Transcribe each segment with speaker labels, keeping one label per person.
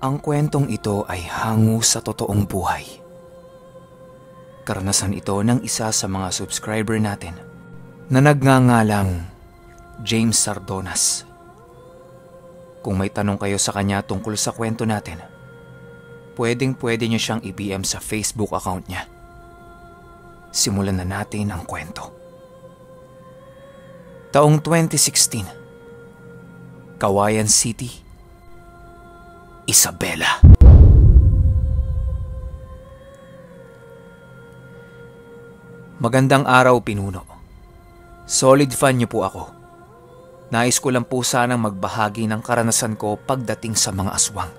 Speaker 1: Ang kwentong ito ay hango sa totoong buhay. Karanasan ito ng isa sa mga subscriber natin na nagngangalang James Sardonas. Kung may tanong kayo sa kanya tungkol sa kwento natin, pwede niyo siyang i-PM sa Facebook account niya. Simulan na natin ang kwento. Taong 2016, Cauayan City, Isabela. Magandang araw, Pinuno. Solid fan niyo po ako. Nais ko lang po sanang magbahagi ng karanasan ko pagdating sa mga aswang.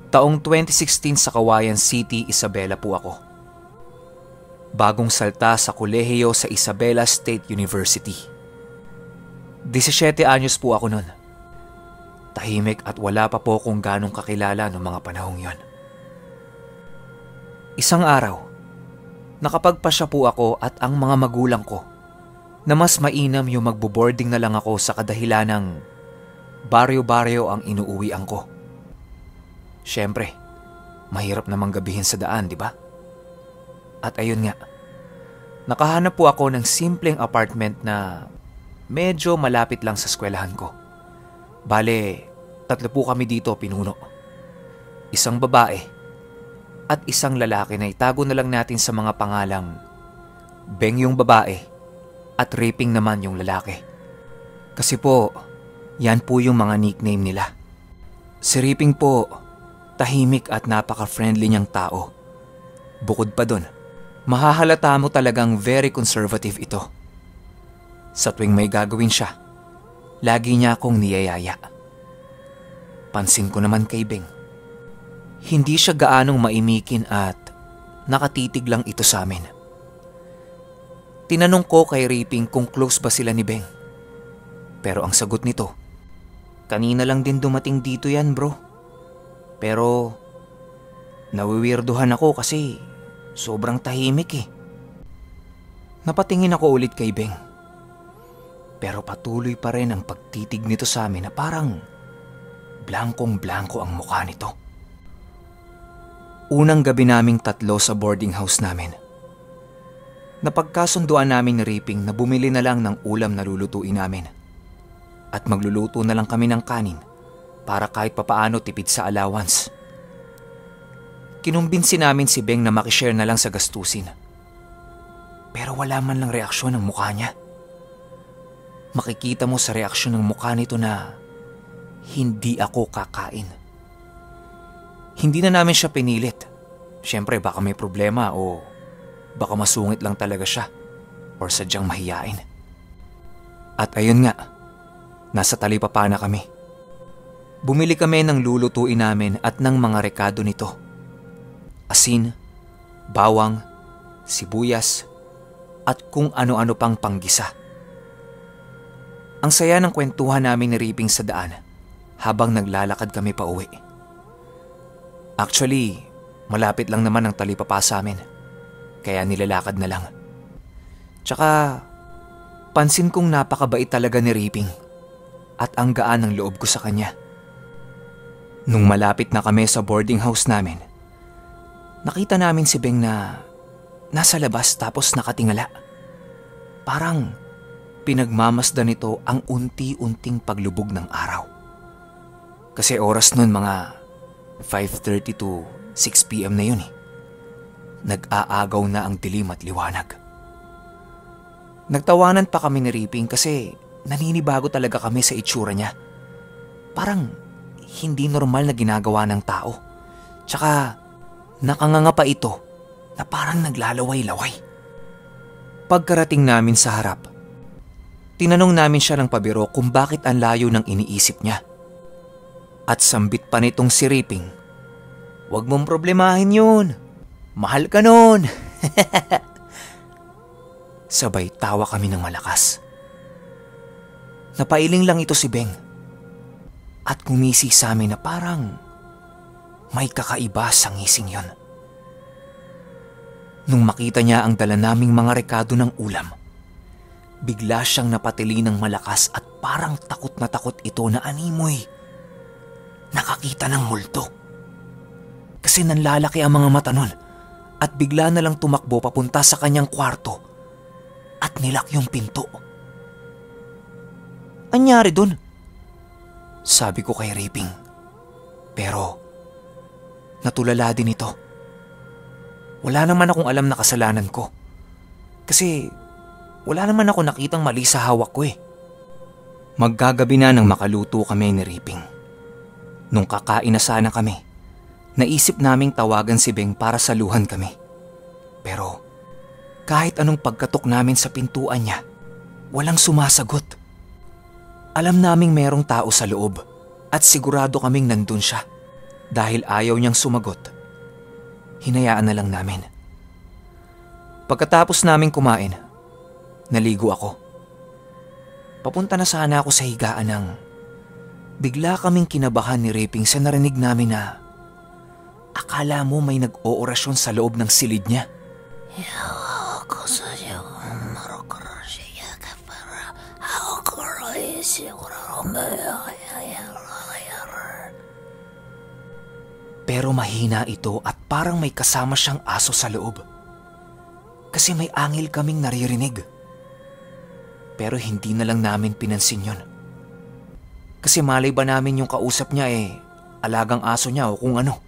Speaker 1: Taong 2016 sa Cauayan City, Isabela po ako. Bagong salta sa kolehiyo sa Isabela State University. 17 anyos po ako noon. Tahimik at wala pa po kung ganong kakilala noong mga panahong yon. Isang araw, nakapagpasya po ako at ang mga magulang ko na mas mainam yung magbo-boarding na lang ako sa kadahilan ng baryo-baryo ang inuuwian ko. Siyempre, mahirap namang gabihin sa daan, di ba? At ayun nga, nakahanap po ako ng simpleng apartment na medyo malapit lang sa eskwelahan ko. Bale, 3 po kami dito, Pinuno. Isang babae at isang lalaki na itago na lang natin sa mga pangalang Beng yung babae at Ripping naman yung lalaki. Kasi po, yan po yung mga nickname nila. Si Ripping po, tahimik at napaka-friendly niyang tao. Bukod pa dun, mahahalata mo talagang very conservative ito. Sa tuwing may gagawin siya, lagi niya akong niyayaya. Pansin ko naman kay Beng, hindi siya gaanong maimikin at nakatitig lang ito sa amin. Tinanong ko kay Ripping kung close ba sila ni Beng. Pero ang sagot nito, kanina lang din dumating dito yan, bro. Pero nawiwirduhan ako kasi sobrang tahimik eh. Napatingin ako ulit kay Beng. Pero patuloy pa rin ang pagtitig nito sa amin na parang blankong-blanko ang mukha nito. Unang gabi naming 3 sa boarding house namin. Napagkasunduan namin ni Ripping na bumili na lang ng ulam na lulutuin namin. At magluluto na lang kami ng kanin para kahit papaano tipid sa allowance. Kinumbinsi namin si Beng na makishare na lang sa gastusin. Pero wala man lang reaksyon ng mukha niya. Makikita mo sa reaksyon ng mukha nito na hindi ako kakain. Hindi na namin siya pinilit. Siyempre baka may problema o baka masungit lang talaga siya or sadyang mahiyain. At ayun nga, nasa talipapa na kami. Bumili kami ng lulutuin namin at ng mga rekado nito. Asin, bawang, sibuyas, at kung ano-ano pang panggisa. Ang saya ng kwentuhan namin ni Ripping sa daan habang naglalakad kami pa uwi. Actually, malapit lang naman ang talipapa sa amin, kaya nilalakad na lang. Tsaka, pansin kong napakabait talaga ni Ripping at ang gaan ng loob ko sa kanya. Nung malapit na kami sa boarding house namin, nakita namin si Beng na nasa labas tapos nakatingala. Parang pinagmamasdan nito ang unti-unting paglubog ng araw. Kasi oras nun mga 5:30 to 6 p.m. na yun eh. Nag-aagaw na ang dilim at liwanag. Nagtawanan pa kami ni Ripping kasi naninibago talaga kami sa itsura niya. Parang hindi normal na ginagawa ng tao. Tsaka nakanganga pa ito na parang naglalaway-laway. Pagkarating namin sa harap, tinanong namin siya ng pabiro kung bakit ang layo ng iniisip niya. At sambit pa nitong si Ripping, "Huwag mong problemahin yun. Mahal ka nun." Sabay tawa kami ng malakas. Napailing lang ito si Beng at kumisi sa amin na parang may kakaiba sa ngising yon. Nung makita niya ang dala naming mga rekado ng ulam, bigla siyang napatili ng malakas at parang takot na takot ito na animoy. nakakita ng multo. Kasi nanlalaki ang mga mata nun at bigla na lang tumakbo papunta sa kanyang kwarto at nilak yung pinto. Anyari dun? Sabi ko kay Ripping. Pero natulala din ito. Wala naman akong alam na kasalanan ko. Kasi wala naman ako nakitang mali sa hawak ko eh. Maggagabi na nang makaluto kami ni Ripping. Nung kakain na sana kami, naisip naming tawagan si Beng para saluhan kami. Pero kahit anong pagkatok namin sa pintuan niya, walang sumasagot. Alam naming merong tao sa loob at sigurado kaming nandun siya. Dahil ayaw niyang sumagot, hinayaan na lang namin. Pagkatapos naming kumain, naligo ako. Papunta na sana ako sa higaan nang bigla kaming kinabahan ni Ripping sa narinig namin na akala mo may nag-oorasyon sa loob ng silid niya. Pero mahina ito at parang may kasama siyang aso sa loob. Kasi may angil kaming naririnig. Pero hindi na lang namin pinansin yun. Kasi malay ba namin yung kausap niya alagang aso niya o kung ano.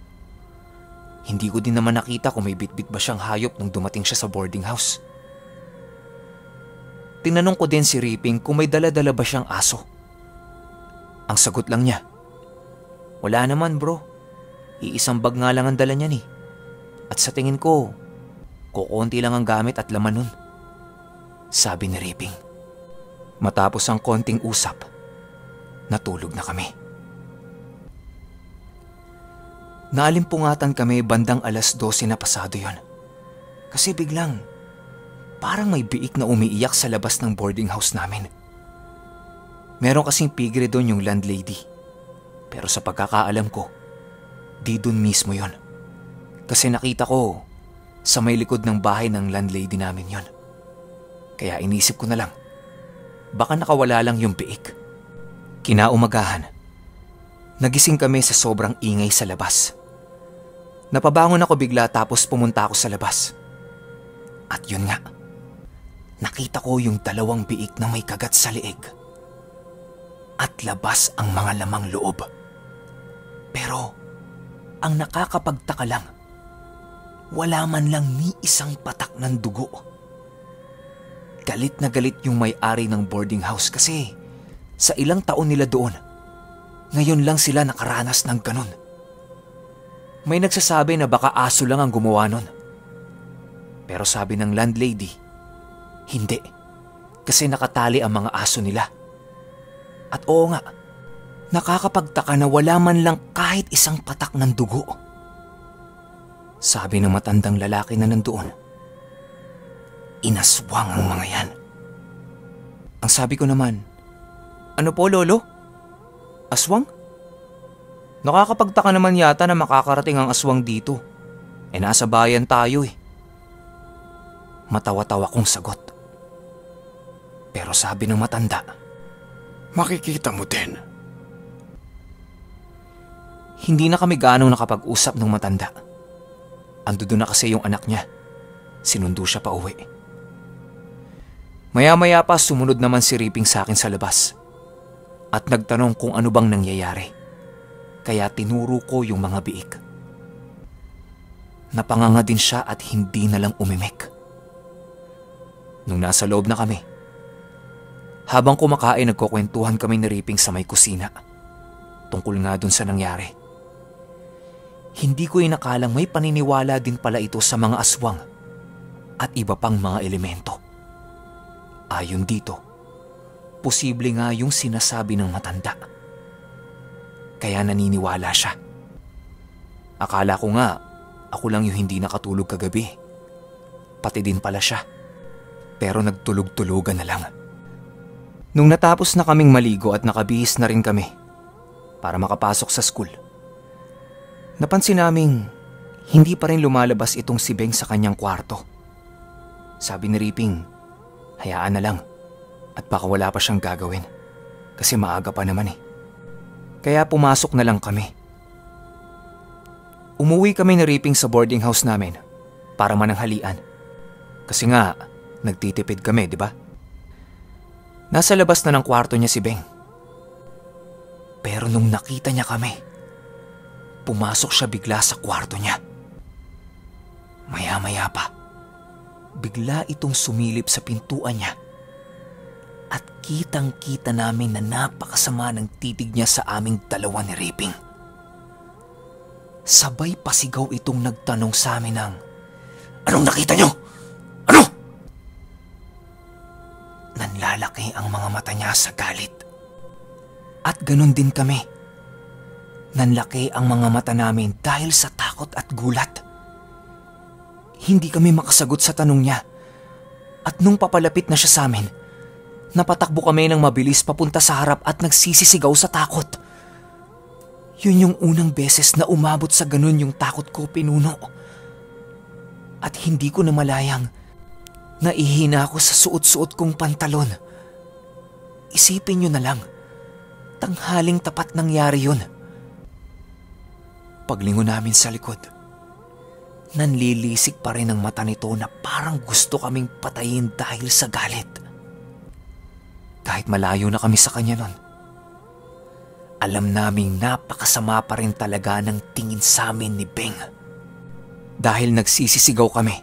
Speaker 1: Hindi ko din naman nakita kung may bitbit ba siyang hayop nung dumating siya sa boarding house. Tinanong ko din si Ripping kung may dala-dala ba siyang aso. Ang sagot lang niya, wala naman bro. Iisang bag nga lang ang dala niya ni. At sa tingin ko, kukunti lang ang gamit at laman nun. Sabi ni Ripping. Matapos ang konting usap, natulog na kami. Naalimpungatan kami bandang 12:00 na pasado yon. Kasi biglang, parang may biik na umiiyak sa labas ng boarding house namin. Meron kasing pigre doon yung landlady. Pero sa pagkakaalam ko, di dun mismo yon. Kasi nakita ko sa may likod ng bahay ng landlady namin yon. Kaya inisip ko na lang, baka nakawala lang yung biik. Kinaumagahan, nagising kami sa sobrang ingay sa labas. Napabangon ako bigla tapos pumunta ako sa labas. At yun nga, nakita ko yung 2 biik na may kagat sa leeg. At labas ang mga lamang loob. Pero ang nakakapagtaka lang, wala man lang ni isang patak ng dugo. Galit na galit yung may-ari ng boarding house kasi sa ilang taon nila doon, ngayon lang sila nakaranas ng ganun. May nagsasabi na baka aso lang ang gumawa nun. Pero sabi ng landlady, hindi. Kasi nakatali ang mga aso nila. At oo nga, nakakapagtaka na wala man lang kahit isang patak ng dugo. Sabi ng matandang lalaki na nandoon, inaswang ang mga yan. Ang sabi ko naman, ano po lolo? Aswang? Nakakapagtaka naman yata na makakarating ang aswang dito. Nasa bayan tayo eh. Matawa-tawa kong sagot. Pero sabi ng matanda, makikita mo din. Hindi na kami ganong nakapag-usap ng matanda. Ando doon na kasi yung anak niya. Sinundo siya pa uwi. Maya-maya pa sumunod naman si Ripping sa akin sa labas. At nagtanong kung ano bang nangyayari. Kaya tinuro ko yung mga biik. Napanganga din siya at hindi na lang umimik. Nung nasa loob na kami, habang kumakain nagkukwentuhan kami ni Ripping sa may kusina. Tungkol nga dun sa nangyari. Hindi ko inakalang may paniniwala din pala ito sa mga aswang at iba pang mga elemento. Ayon dito, posible nga yung sinasabi ng matanda. Kaya naniniwala siya. Akala ko nga, ako lang yung hindi nakatulog kagabi. Pati din pala siya. Pero nagtulog-tulugan na lang. Nung natapos na kaming maligo at nakabihis na rin kami para makapasok sa school, napansin naming hindi pa rin lumalabas itong si Beng sa kanyang kwarto. Sabi ni Ripping, hayaan na lang at baka wala pa siyang gagawin kasi maaga pa naman eh. Kaya pumasok na lang kami. Umuwi kami ni Ripping sa boarding house namin para mananghalian. Kasi nga, nagtitipid kami, di ba? Nasa labas na ng kwarto niya si Beng. Pero nung nakita niya kami, pumasok siya bigla sa kwarto niya. Maya-maya pa, bigla itong sumilip sa pintuan niya. At kitang-kita namin na napakasama ng titig niya sa aming dalawa ni Ripping. Sabay pasigaw itong nagtanong sa amin ng, "Anong nakita niyo? Ano?" Nanlalaki ang mga mata niya sa galit. At ganun din kami. Nanlaki ang mga mata namin dahil sa takot at gulat. Hindi kami makasagot sa tanong niya. At nung papalapit na siya sa amin, napatakbo kami ng mabilis papunta sa harap at nagsisisigaw sa takot. Yun yung unang beses na umabot sa ganun yung takot ko, Pinuno. At hindi ko namalayang naihina ako sa suot-suot kong pantalon. Isipin nyo na lang, tanghaling tapat nangyari yun. Paglingon namin sa likod, nanlilisik pa rin ang mata nito na parang gusto kaming patayin dahil sa galit. Kahit malayo na kami sa kanya nun, alam naming napakasama pa rin talaga ng tingin sa amin ni Beng. Dahil nagsisisigaw kami,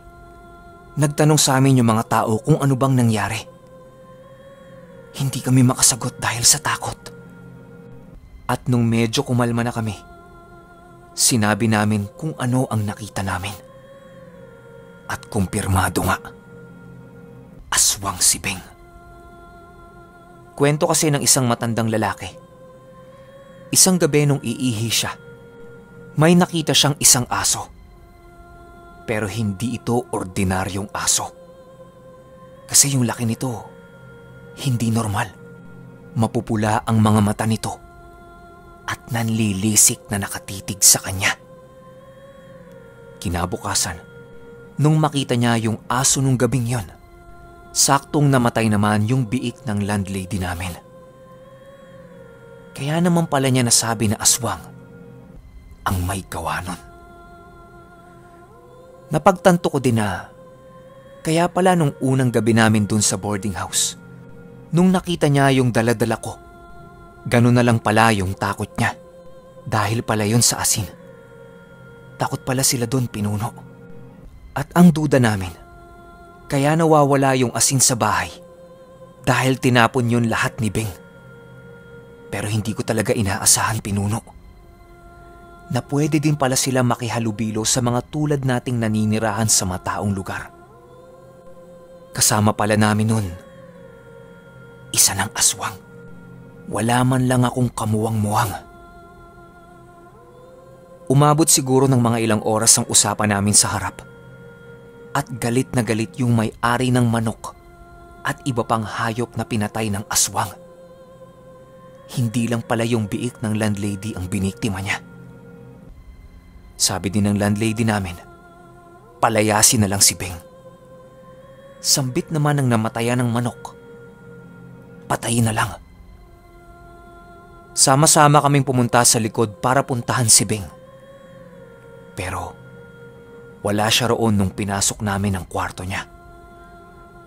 Speaker 1: nagtanong sa amin yung mga tao kung ano bang nangyari. Hindi kami makasagot dahil sa takot. At nung medyo kumalma na kami, sinabi namin kung ano ang nakita namin. At kumpirmado nga, aswang si Beng. Kwento kasi ng isang matandang lalaki. Isang gabi nung iihi siya, may nakita siyang isang aso. Pero hindi ito ordinaryong aso. Kasi yung laki nito, hindi normal. Mapupula ang mga mata nito at nanlilisik na nakatitig sa kanya. Kinabukasan, nung makita niya yung aso nung gabing yon, saktong namatay naman yung biik ng landlady namin. Kaya naman pala niya nasabi na aswang ang may gawa nun. Napagtanto ko din na kaya pala nung unang gabi namin dun sa boarding house, nung nakita niya yung daladala ko, ganun na lang pala yung takot niya. Dahil pala yun sa asin. Takot pala sila dun, Pinuno. At ang duda namin, kaya nawawala yung asin sa bahay dahil tinapon yun lahat ni Beng. Pero hindi ko talaga inaasahan, Pinuno, na pwede din pala sila makihalubilo sa mga tulad nating naninirahan sa mataong lugar. Kasama pala namin nun isa ng aswang. Wala man lang akong kamuwang-muwang. Umabot siguro ng mga ilang oras ang usapan namin sa harap. At galit na galit yung may-ari ng manok at iba pang hayop na pinatay ng aswang. Hindi lang pala yung biik ng landlady ang biniktima niya. Sabi din ng landlady namin, palayasin na lang si Beng. Sambit naman ang namatayan ng manok, patayin na lang. Sama-sama kaming pumunta sa likod para puntahan si Beng. Pero wala siya roon nung pinasok namin ang kwarto niya.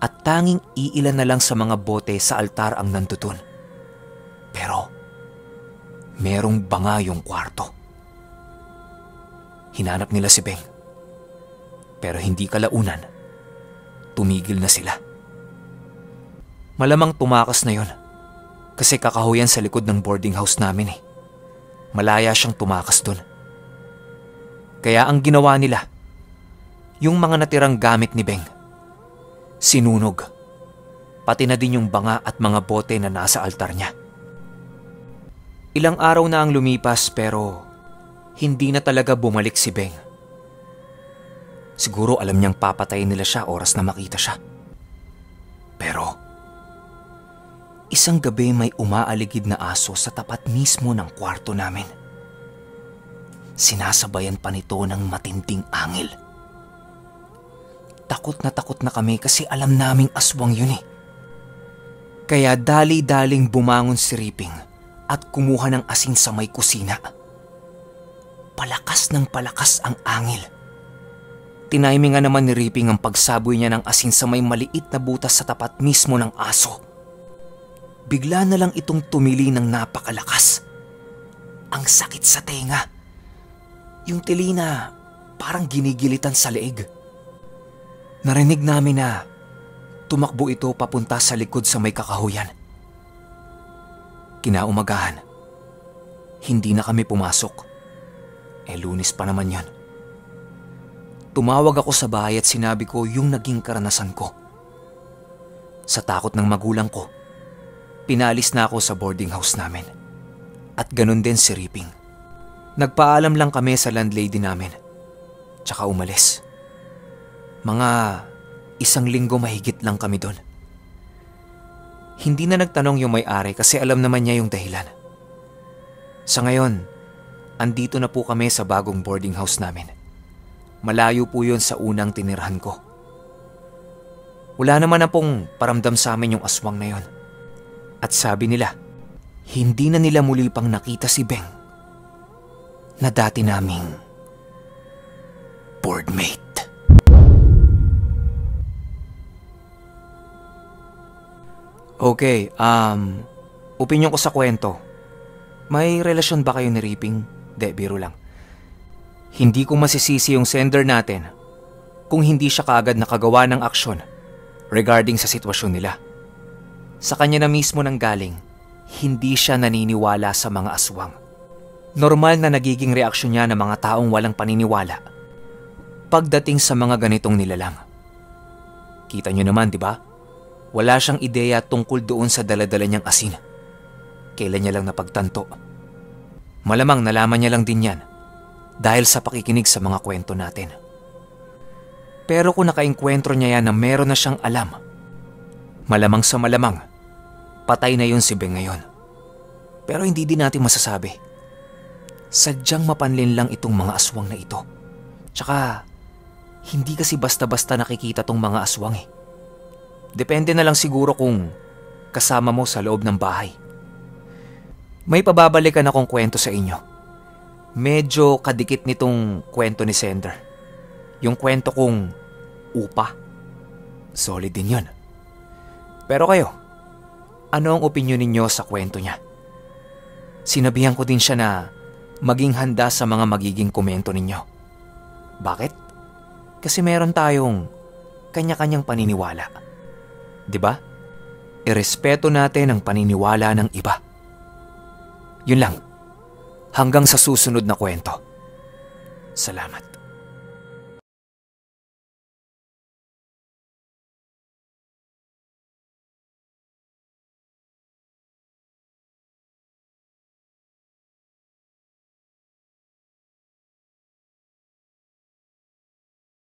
Speaker 1: At tanging iilan na lang sa mga bote sa altar ang nandoon. Pero merong banga yung kwarto. Hinanap nila si Beng. Pero hindi kalaunan, tumigil na sila. Malamang tumakas na yon. Kasi kakahuyan sa likod ng boarding house namin eh. Malaya siyang tumakas dun. Kaya ang ginawa nila, yung mga natirang gamit ni Beng, sinunog. Pati na din yung banga at mga bote na nasa altar niya. Ilang araw na ang lumipas pero hindi na talaga bumalik si Beng. Siguro alam niyang papatayin nila siya oras na makita siya. Pero isang gabi may umaaligid na aso sa tapat mismo ng kwarto namin. Sinasabayan pa nito ng matinding angil. Takot na kami kasi alam naming aswang yun eh. Kaya dali-daling bumangon si Ripping at kumuha ng asin sa may kusina. Palakas ng palakas ang angil. Tinimingan naman ni Ripping ang pagsaboy niya ng asin sa may maliit na butas sa tapat mismo ng aso. Bigla na lang itong tumili ng napakalakas. Ang sakit sa tenga. Yung tili na parang ginigilitan sa leeg. Narinig namin na tumakbo ito papunta sa likod sa may kakahuyan. Kinaumagahan, hindi na kami pumasok. Lunes pa naman yan. Tumawag ako sa bahay at sinabi ko yung naging karanasan ko. Sa takot ng magulang ko, pinalis na ako sa boarding house namin. At ganun din si Ripping. Nagpaalam lang kami sa landlady namin. Tsaka umalis. Mga 1 linggo mahigit lang kami doon. Hindi na nagtanong yung may-ari kasi alam naman niya yung dahilan. Sa ngayon, andito na po kami sa bagong boarding house namin. Malayo po yun sa unang tinirhan ko. Wala naman na pong paramdam sa amin yung aswang na yun. At sabi nila, hindi na nila muli pang nakita si Beng na dati naming boardmate. Okay, opinyon ko sa kwento. May relasyon ba kayo ni Ripping? De, biro lang. Hindi ko masisisi yung sender natin kung hindi siya kaagad nakagawa ng aksyon regarding sa sitwasyon nila. Sa kanya na mismo nang galing, hindi siya naniniwala sa mga aswang. Normal na nagiging reaksyon niya ng mga taong walang paniniwala pagdating sa mga ganitong nilalang. Kita niyo naman, di ba? Wala siyang ideya tungkol doon sa daladala niyang asin. Kailan niya lang napagtanto. Malamang nalaman niya lang din yan dahil sa pakikinig sa mga kwento natin. Pero kung nakaengkwentro niya yan na meron na siyang alam, malamang sa malamang, patay na yun si Beng ngayon. Pero hindi din natin masasabi. Sadyang mapanlin lang itong mga aswang na ito. Tsaka, hindi kasi basta-basta nakikita tong mga aswang eh. Depende na lang siguro kung kasama mo sa loob ng bahay. May pababalikan akong kwento sa inyo. Medyo kadikit nitong kwento ni Sender. Yung kwento kong upa. Solid din yun. Pero kayo, ano ang opinyon ninyo sa kwento niya? Sinabihan ko din siya na maging handa sa mga magiging komento ninyo. Bakit? Kasi meron tayong kanya-kanyang paniniwala. Diba? Irespeto natin ang paniniwala ng iba. Yun lang. Hanggang sa susunod na kwento. Salamat.